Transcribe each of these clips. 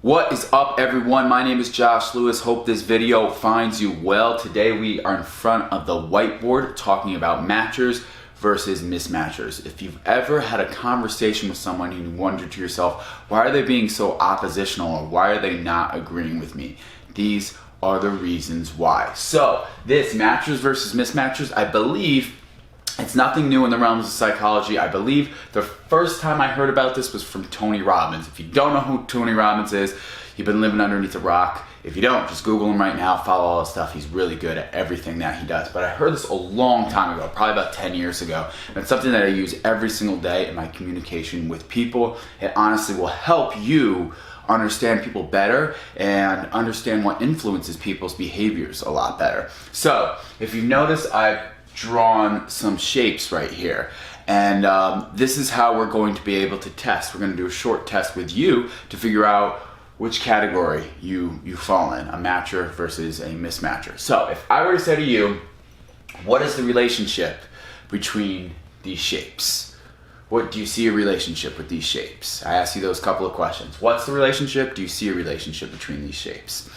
What is up, everyone? My name is Josh Lewis. Hope this video finds you well. Today we are in front of the whiteboard talking about matchers versus mismatchers. If you've ever had a conversation with someone and you wondered to yourself, why are they being so oppositional, or why are they not agreeing with me? These are the reasons why. So this matchers versus mismatchers, I believe it's nothing new in the realms of psychology. I believe the first time I heard about this was from Tony Robbins. If you don't know who Tony Robbins is, you've been living underneath a rock. If you don't, just Google him right now, follow all his stuff. He's really good at everything that he does. But I heard this a long time ago, probably about 10 years ago. And it's something that I use every single day in my communication with people. It honestly will help you understand people better and understand what influences people's behaviors a lot better. So if you notice, I've drawn some shapes right here, and this is how we're going to be able to test. We're going to do a short test with you to figure out which category you fall in, a matcher versus a mismatcher. So if I were to say to you, what is the relationship between these shapes? What do you see a relationship with these shapes? I asked you those couple of questions. What's the relationship? Do you see a relationship between these shapes?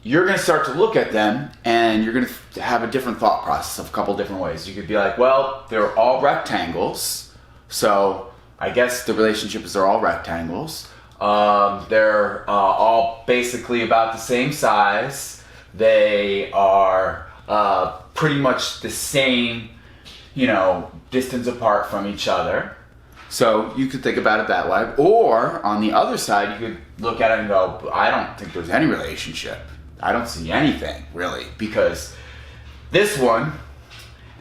You're going to start to look at them and you're going to have a different thought process of a couple different ways. You could be like, well, they're all rectangles, so I guess the relationship is they're all rectangles. They're all basically about the same size. They are pretty much the same, distance apart from each other. So you could think about it that way. Or on the other side, you could look at it and go, I don't think there's any relationship. I don't see anything really, because this one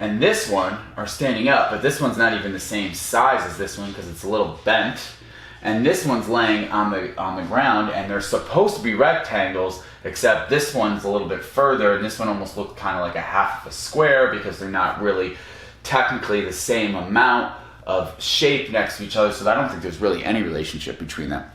and this one are standing up, but this one's not even the same size as this one because it's a little bent, and this one's laying on the ground, and they're supposed to be rectangles, except this one's a little bit further, and this one almost looks kind of like a half of a square because they're not really technically the same amount of shape next to each other. So I don't think there's really any relationship between them.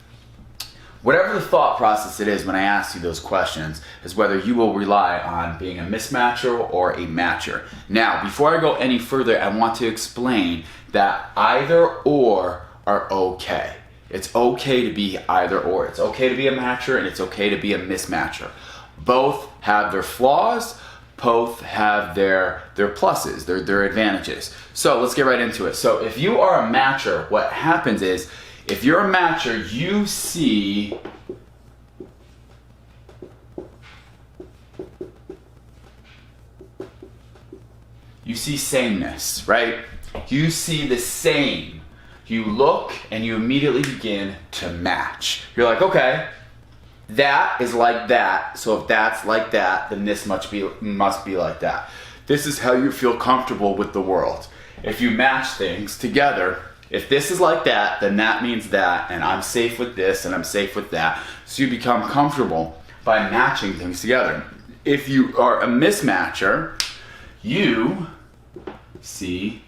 Whatever the thought process it is when I ask you those questions is whether you will rely on being a mismatcher or a matcher. Now, before I go any further, I want to explain that either or are okay. It's okay to be either or. It's okay to be a matcher and it's okay to be a mismatcher. Both have their flaws, both have their pluses, their advantages. So let's get right into it. So if you are a matcher, what happens is, if you're a matcher, you see sameness, right? You see the same. You look and you immediately begin to match. You're like, okay, that is like that, so if that's like that, then this must be like that. This is how you feel comfortable with the world. If you match things together, if this is like that, then that means that, and I'm safe with this, and I'm safe with that. So you become comfortable by matching things together. If you are a mismatcher, you see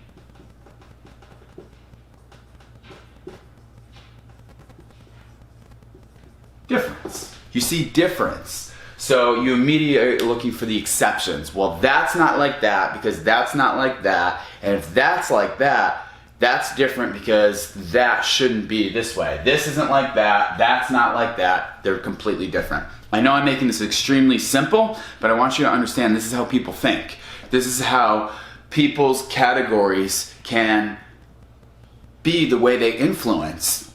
difference. You see difference. So you immediately are looking for the exceptions. Well, that's not like that because that's not like that. And if that's like that, that's different because that shouldn't be this way. This isn't like that. That's not like that. They're completely different. I know I'm making this extremely simple, but I want you to understand this is how people think. This is how people's categories can be the way they influence.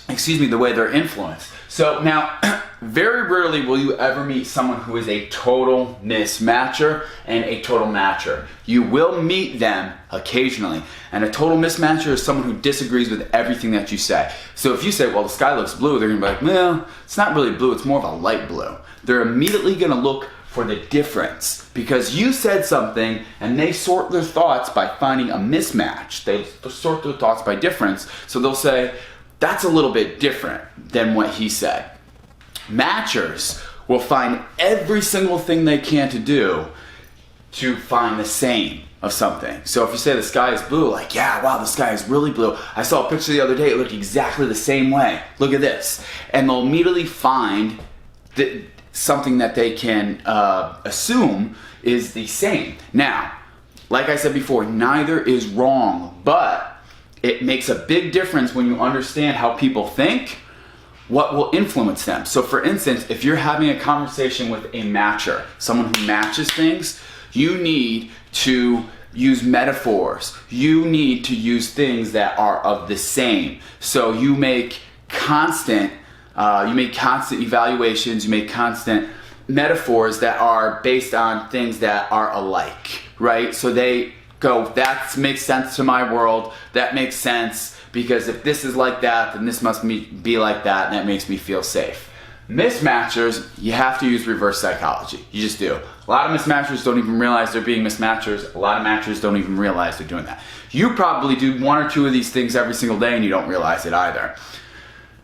The way they're influenced. So now, very rarely will you ever meet someone who is a total mismatcher and a total matcher. You will meet them occasionally. And a total mismatcher is someone who disagrees with everything that you say. So if you say, well, the sky looks blue, they're gonna be like, well, it's not really blue, it's more of a light blue. They're immediately gonna look for the difference because you said something and they sort their thoughts by finding a mismatch. They sort their thoughts by difference. So they'll say, that's a little bit different than what he said. Matchers will find every single thing they can to do to find the same of something. So if you say the sky is blue, like, yeah, wow, the sky is really blue. I saw a picture the other day, it looked exactly the same way. Look at this. And they'll immediately find something that they can assume is the same. Now, like I said before, neither is wrong, but it makes a big difference when you understand how people think what will influence them. So for instance, if you're having a conversation with a matcher, someone who matches things, you need to use metaphors. You need to use things that are of the same. So you make constant evaluations, you make constant metaphors that are based on things that are alike, right? So they go, that makes sense to my world, that makes sense, because if this is like that, then this must be like that, and that makes me feel safe. Mismatchers, you have to use reverse psychology. You just do. A lot of mismatchers don't even realize they're being mismatchers. A lot of matchers don't even realize they're doing that. You probably do one or two of these things every single day and you don't realize it either.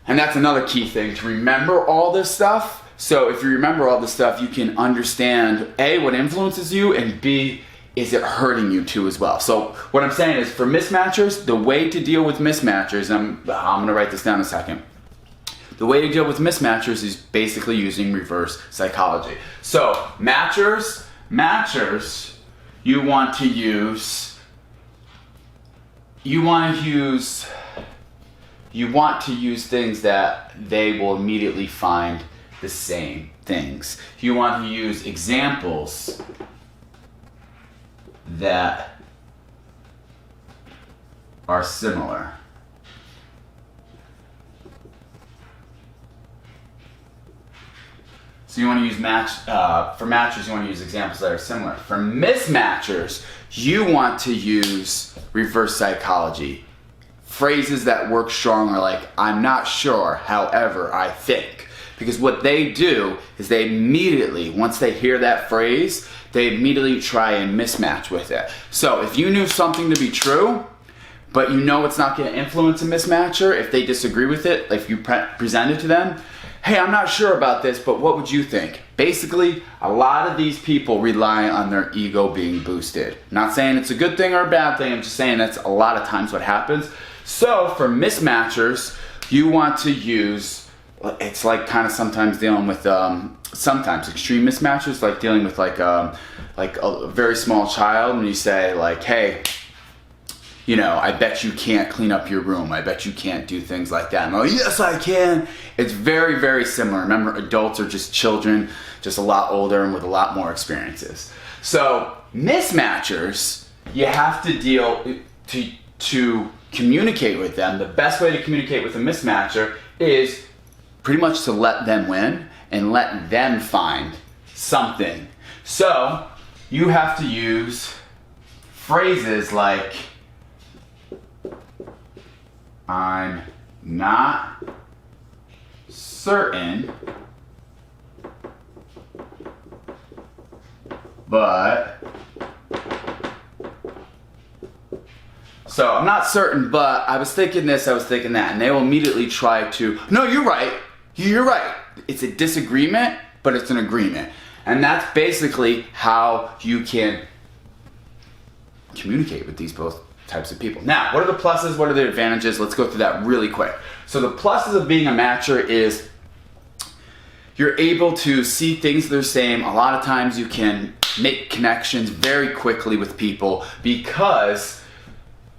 And that's another key thing, to remember all this stuff. So if you remember all this stuff, you can understand A, what influences you, and B, is it hurting you too as well. So what I'm saying is, for mismatchers, the way to deal with mismatchers, I'm gonna write this down in a second. The way to deal with mismatchers is basically using reverse psychology. So matchers, you want to use things that they will immediately find the same things. You want to use examples that are similar. So you want to use for matchers, you want to use examples that are similar. For mismatchers, you want to use reverse psychology. Phrases that work strong are like, I'm not sure, however, I think. Because what they do is they immediately, once they hear that phrase, they immediately try and mismatch with it. So if you knew something to be true, but you know it's not going to influence a mismatcher if they disagree with it, if you present it to them, hey, I'm not sure about this, but what would you think? Basically, a lot of these people rely on their ego being boosted. Not saying it's a good thing or a bad thing, I'm just saying that's a lot of times what happens. So for mismatchers, you want to use, it's like kind of sometimes dealing with, sometimes extreme mismatchers, like dealing with like a very small child, and you say like, hey, you know, I bet you can't clean up your room. I bet you can't do things like that. And I'm like, yes, I can. It's very, very similar. Remember, adults are just children, just a lot older and with a lot more experiences. So mismatchers, you have to deal to communicate with them. The best way to communicate with a mismatcher is pretty much to let them win and let them find something. So you have to use phrases like, I'm not certain, but, so I'm not certain, but I was thinking this, I was thinking that, and they will immediately try to, no, you're right, you're right. It's a disagreement, but it's an agreement. And that's basically how you can communicate with these both types of people. Now, what are the pluses? What are the advantages? Let's go through that really quick. So the pluses of being a matcher is you're able to see things that are the same. A lot of times you can make connections very quickly with people because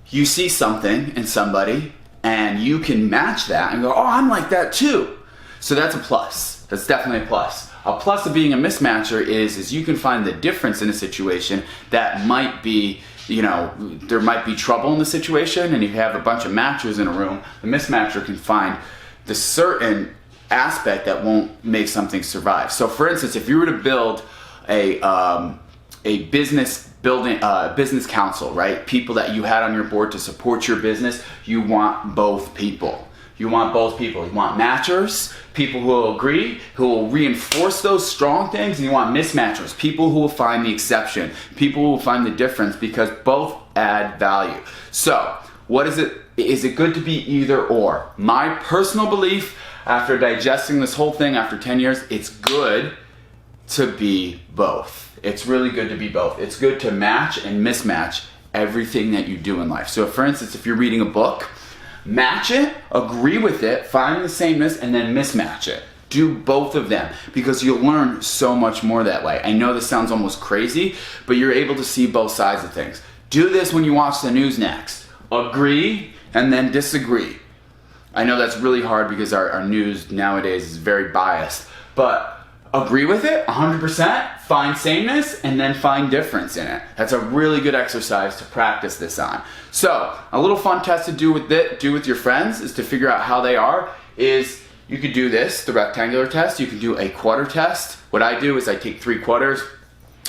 you see something in somebody and you can match that and go, oh, I'm like that too. So that's a plus. That's definitely a plus. A plus of being a mismatcher is you can find the difference in a situation that might be, you know, there might be trouble in the situation, and if you have a bunch of matchers in a room, the mismatcher can find the certain aspect that won't make something survive. So for instance, if you were to build a business council, right? People that you had on your board to support your business, you want both people. You want both people. You want matchers, people who will agree, who will reinforce those strong things, and you want mismatchers, people who will find the exception, people who will find the difference, because both add value. So, what is it? Is it good to be either or? My personal belief, after digesting this whole thing after 10 years, it's good to be both. It's really good to be both. It's good to match and mismatch everything that you do in life. So, for instance, if you're reading a book, match it, agree with it, find the sameness, and then mismatch it. Do both of them, because you'll learn so much more that way. I know this sounds almost crazy, but you're able to see both sides of things. Do this when you watch the news next. Agree and then disagree. I know that's really hard because our news nowadays is very biased, but agree with it 100%, find sameness, and then find difference in it. That's a really good exercise to practice this on. So a little fun test to do with your friends is to figure out how they are. Is you could do this, the rectangular test. You can do a quarter test. What I do is I take 3 quarters,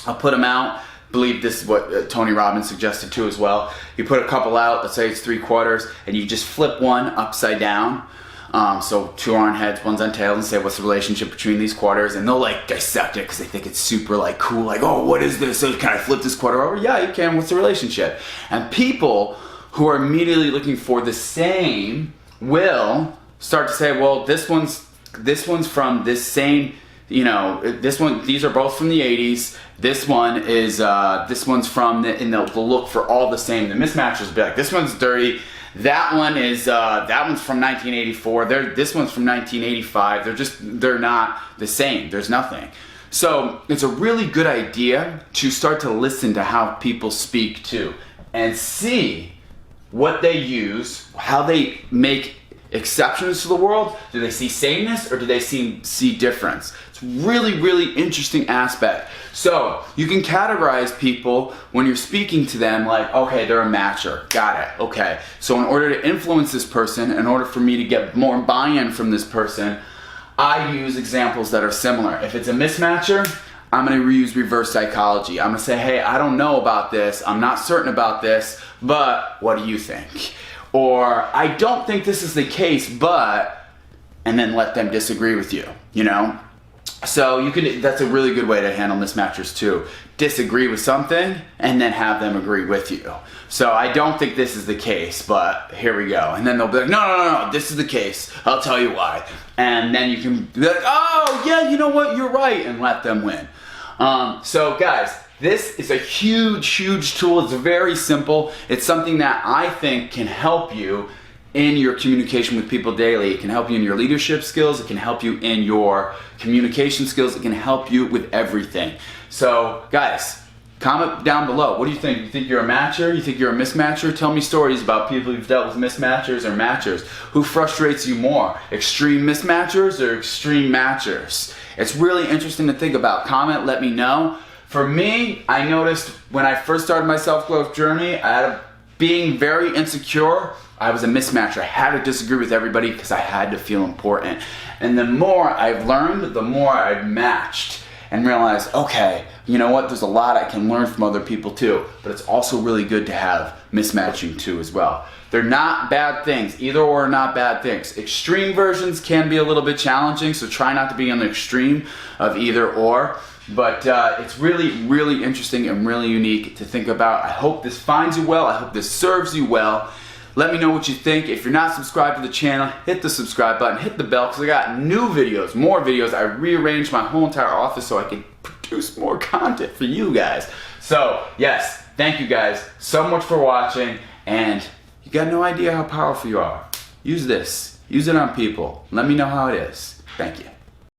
I'll put them out. I believe this is what Tony Robbins suggested too as well. You put a couple out, let's say it's 3 quarters, and you just flip one upside down. So 2 are on heads, 1's on tails, and say what's the relationship between these quarters, and they'll like dissect it because they think it's super like cool, like, oh, what is this? So can I flip this quarter over? Yeah, you can. What's the relationship? And people who are immediately looking for the same will start to say, well, this one's from this same, you know, these are both from the 80s. This one's from and they'll look for all the same. The mismatchers will be like, this one's dirty. That one's from 1984. This one's from 1985. They're not the same. There's nothing. So it's a really good idea to start to listen to how people speak too, and see what they use, how they make exceptions to the world. Do they see sameness or do they see difference? It's really, really interesting aspect. So you can categorize people when you're speaking to them like, okay, they're a matcher. Got it. Okay. So in order to influence this person, in order for me to get more buy-in from this person, I use examples that are similar. If it's a mismatcher, I'm going to use reverse psychology. I'm going to say, hey, I don't know about this. I'm not certain about this, but what do you think? Or I don't think this is the case, but, and then let them disagree with you, you know? So that's a really good way to handle mismatchers too. Disagree with something and then have them agree with you. So I don't think this is the case, but here we go. And then they'll be like, no, this is the case. I'll tell you why. And then you can be like, oh yeah, you know what, you're right, and let them win. So guys, this is a huge, huge tool. It's very simple. It's something that I think can help you in your communication with people daily. It can help you in your leadership skills. It can help you in your communication skills. It can help you with everything. So guys, comment down below. What do you think? You think you're a matcher? You think you're a mismatcher? Tell me stories about people who've dealt with mismatchers or matchers. Who frustrates you more? Extreme mismatchers or extreme matchers? It's really interesting to think about. Comment, let me know. For me, I noticed when I first started my self-growth journey, being very insecure, I was a mismatcher. I had to disagree with everybody because I had to feel important. And the more I've learned, the more I've matched and realized, okay, you know what, there's a lot I can learn from other people too, but it's also really good to have mismatching too as well. They're not bad things. Either or are not bad things. Extreme versions can be a little bit challenging, so try not to be on the extreme of either or. But it's really, really interesting and really unique to think about. I hope this finds you well. I hope this serves you well. Let me know what you think. If you're not subscribed to the channel, hit the subscribe button, hit the bell, because I got new videos, more videos. I rearranged my whole entire office so I can produce more content for you guys. So, yes, thank you guys so much for watching, and you got no idea how powerful you are. Use this. Use it on people. Let me know how it is. Thank you.